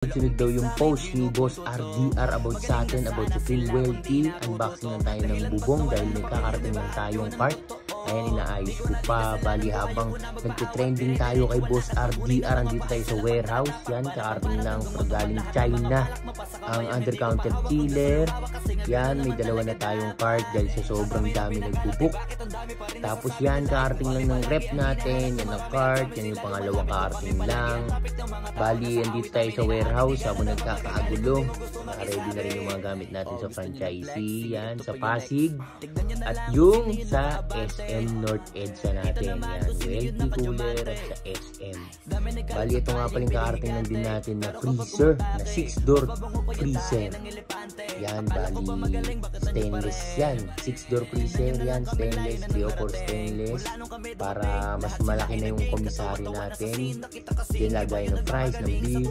Sunod daw yung post ni Boss RDR about sa atin, about sa Feel Wealthy. Unboxing lang tayo ng bubong dahil may kakarating lang tayong part. Ayan, inaayos ko pa. Bali habang nagtitrending tayo kay Boss RDR, andito tayo sa warehouse. Yan, kakarating lang galing China ang undercounted killer. Yan, may dalawa na tayong card dahil sa sobrang dami nagbubuk. Tapos yan, kakarating lang ng rep natin. Yan ang card, yan yung pangalawang kakarating lang. Bali, andito tayo sa warehouse habang nagkakaagulo. Naka-ready na rin yung mga gamit natin sa franchisee. Yan, sa Pasig. At yung sa SM North EDSA natin. Yan, Wealthy Cooler at sa SM. Bali, ito nga paling kakarating lang din natin na freezer, na 6-door freezer. Yan, bali, stainless yan. 6-door freezer yan, stainless, 304 stainless. Para mas malaki na yung komisari natin. Yan, lagay ng fries, ng beef.